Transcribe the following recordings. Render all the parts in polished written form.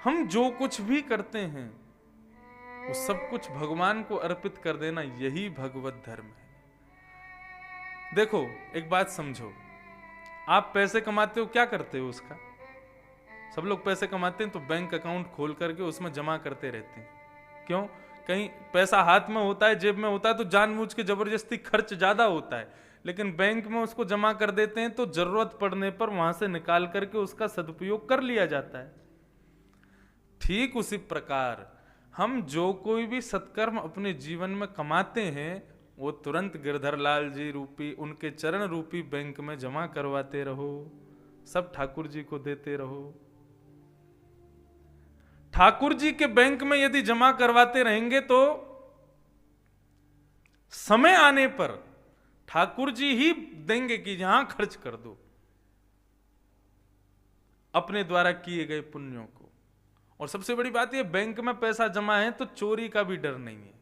हम जो कुछ भी करते हैं वो सब कुछ भगवान को अर्पित कर देना, यही भगवत धर्म है। देखो एक बात समझो, आप पैसे कमाते हो, क्या करते हो उसका? सब लोग पैसे कमाते हैं तो बैंक अकाउंट खोल करके उसमें जमा करते रहते हैं। क्यों? कहीं पैसा हाथ में होता है, जेब में होता है तो जानबूझ के जबरदस्ती खर्च ज्यादा होता है, लेकिन बैंक में उसको जमा कर देते हैं तो जरूरत पड़ने पर वहां से निकाल करके उसका सदुपयोग कर लिया जाता है। ठीक उसी प्रकार हम जो कोई भी सत्कर्म अपने जीवन में कमाते हैं वो तुरंत गिरधर लाल जी रूपी, उनके चरण रूपी बैंक में जमा करवाते रहो, सब ठाकुर जी को देते रहो। ठाकुर जी के बैंक में यदि जमा करवाते रहेंगे तो समय आने पर ठाकुर जी ही देंगे कि यहां खर्च कर दो अपने द्वारा किए गए पुण्यों को। और सबसे बड़ी बात यह, बैंक में पैसा जमा है तो चोरी का भी डर नहीं है,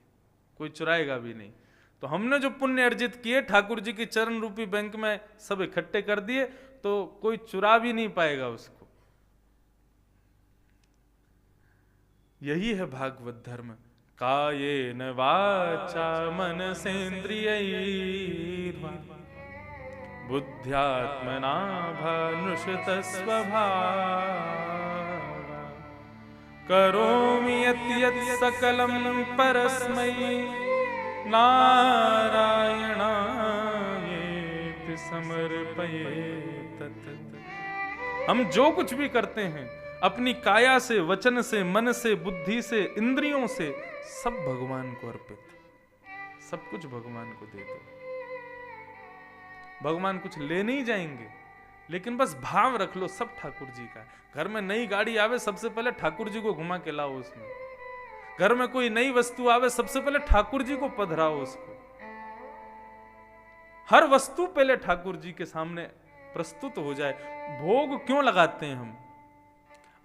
कोई चुराएगा भी नहीं। तो हमने जो पुण्य अर्जित किए ठाकुर जी के चरण रूपी बैंक में सब इकट्ठे कर दिए तो कोई चुरा भी नहीं पाएगा उसको। यही है भागवत धर्म। कायेन वाचा मनसेन्द्रियैर्वा बुद्ध्यात्मना भानुषत स्वभावा करोमि यत् सकलं परस्मै नारायणायेति समर्पयेत्। हम जो कुछ भी करते हैं अपनी काया से, वचन से, मन से, बुद्धि से, इंद्रियों से, सब भगवान को अर्पित, सब कुछ भगवान को दे दो। भगवान कुछ ले नहीं जाएंगे, लेकिन बस भाव रख लो सब ठाकुर जी का। घर में नई गाड़ी आवे सबसे पहले ठाकुर जी को घुमा के लाओ उसमें। घर में कोई नई वस्तु आवे सबसे पहले ठाकुर जी को पधराओ उसको। हर वस्तु पहले ठाकुर जी के सामने प्रस्तुत हो जाए। भोग क्यों लगाते हैं हम?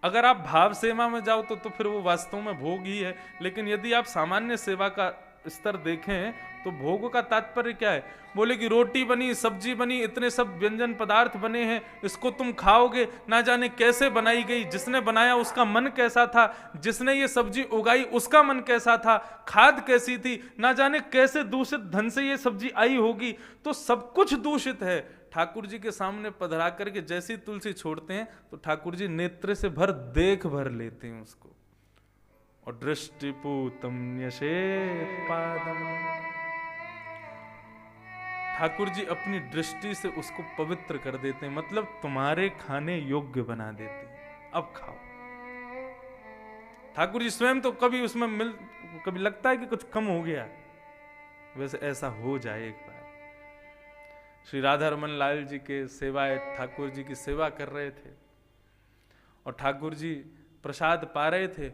अगर आप भाव सेवा में जाओ तो फिर वो वास्तव में भोग ही है, लेकिन यदि आप सामान्य सेवा का स्तर देखें तो भोग का तात्पर्य क्या है? बोले कि रोटी बनी, सब्जी बनी, इतने सब व्यंजन पदार्थ बने हैं, इसको तुम खाओगे, ना जाने कैसे बनाई गई, जिसने बनाया उसका मन कैसा था, जिसने ये सब्जी उगाई उसका मन कैसा था, खाद कैसी थी, ना जाने कैसे दूषित धन से ये सब्जी आई होगी। तो सब कुछ दूषित है। ठाकुर जी के सामने पधरा करके जैसी तुलसी छोड़ते हैं तो ठाकुर जी नेत्र से देख भर लेते हैं उसको। और दृष्टिपूतम न्यसेपादम, ठाकुर जी अपनी दृष्टि से उसको पवित्र कर देते हैं, मतलब तुम्हारे खाने योग्य बना देते हैं, अब खाओ। ठाकुर जी स्वयं तो कभी उसमें कभी लगता है कि कुछ कम हो गया, वैसे ऐसा हो जाए एक बार। श्री राधा रमन लाल जी के सेवायत ठाकुर जी की सेवा कर रहे थे और ठाकुर जी प्रसाद पा रहे थे।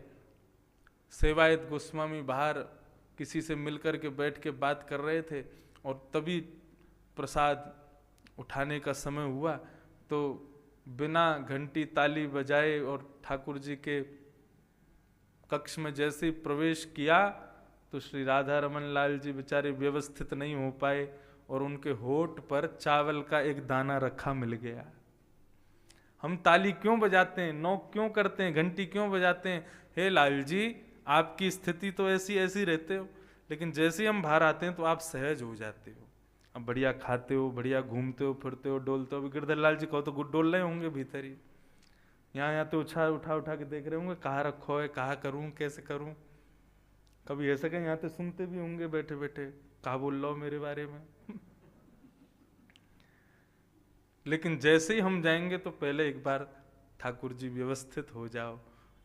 सेवायत गोस्वामी बाहर किसी से मिलकर के बैठ के बात कर रहे थे और तभी प्रसाद उठाने का समय हुआ तो बिना घंटी ताली बजाए और ठाकुर जी के कक्ष में जैसे ही प्रवेश किया तो श्री राधा रमन लाल जी बेचारे व्यवस्थित नहीं हो पाए और उनके होठ पर चावल का एक दाना रखा मिल गया। हम ताली क्यों बजाते हैं, नौक क्यों करते हैं, घंटी क्यों बजाते हैं? हे लाल जी, आपकी स्थिति तो ऐसी ऐसी रहते हो, लेकिन जैसे हम बाहर आते हैं तो आप सहज हो जाते हो। अब बढ़िया खाते हो, बढ़िया घूमते हो, फिरते हो, डोलते हो। गिरधर लाल जी कहो तो गुड डोल रहे होंगे भीतर ही, यहाँ तो उठा के देख रहे होंगे, कहाँ रखो है, कहाँ करूँ, कैसे करूँ। कभी ऐसे कहीं यहाँ तो सुनते भी होंगे बैठे बैठे, कहाँ बोल रहा हो मेरे बारे में। लेकिन जैसे ही हम जाएंगे तो पहले एक बार ठाकुर जी व्यवस्थित हो जाओ,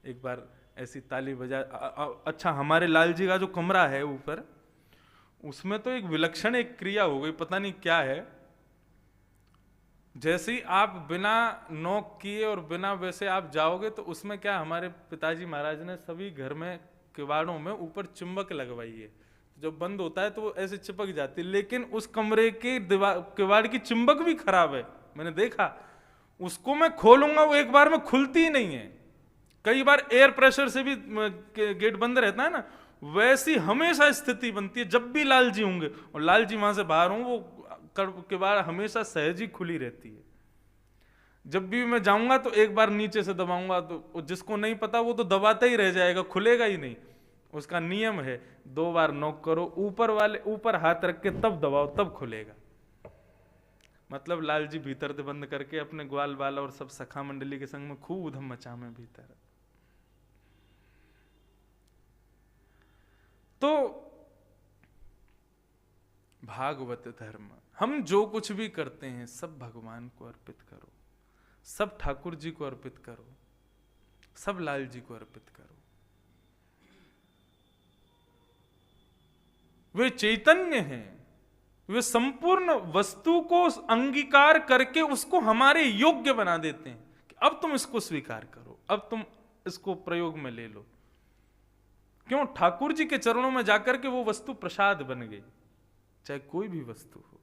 एक बार ऐसी ताली बजा। अच्छा, हमारे लाल जी का जो कमरा है ऊपर, उसमें तो एक विलक्षण एक क्रिया हो गई, पता नहीं क्या है। जैसे ही आप बिना नॉक किए और बिना वैसे आप जाओगे तो उसमें क्या, हमारे पिताजी महाराज ने सभी घर में किवाड़ों में ऊपर चुंबक लगवाई है। जब बंद होता है तो वो ऐसे चिपक जाती है, लेकिन उस कमरे के किवाड़ की चुंबक भी खराब है, मैंने देखा। उसको मैं खोलूंगा वो एक बार में खुलती ही नहीं है। कई बार एयर प्रेशर से भी गेट बंद रहता है ना, वैसी हमेशा स्थिति बनती है जब भी लाल जी होंगे और लाल जी वहां से बाहर हों, वो किवाड़ हमेशा सहज ही खुली रहती है। जब भी मैं जाऊंगा तो एक बार नीचे से दबाऊंगा, तो जिसको नहीं पता वो तो दबाता ही रह जाएगा, खुलेगा ही नहीं। उसका नियम है 2 बार नॉक करो, ऊपर हाथ रख के तब दबाओ, तब खुलेगा। मतलब लाल जी भीतर से बंद करके अपने ग्वाल बाल और सब सखा मंडली के संग में खूब उधम मचामे भीतर। तो भागवत धर्म, हम जो कुछ भी करते हैं सब भगवान को अर्पित करो, सब ठाकुर जी को अर्पित करो, सब लाल जी को अर्पित करो। वे चैतन्य हैं, वे संपूर्ण वस्तु को अंगीकार करके उसको हमारे योग्य बना देते हैं कि अब तुम इसको स्वीकार करो, अब तुम इसको प्रयोग में ले लो। क्यों? ठाकुर जी के चरणों में जाकर के वो वस्तु प्रसाद बन गई, चाहे कोई भी वस्तु हो।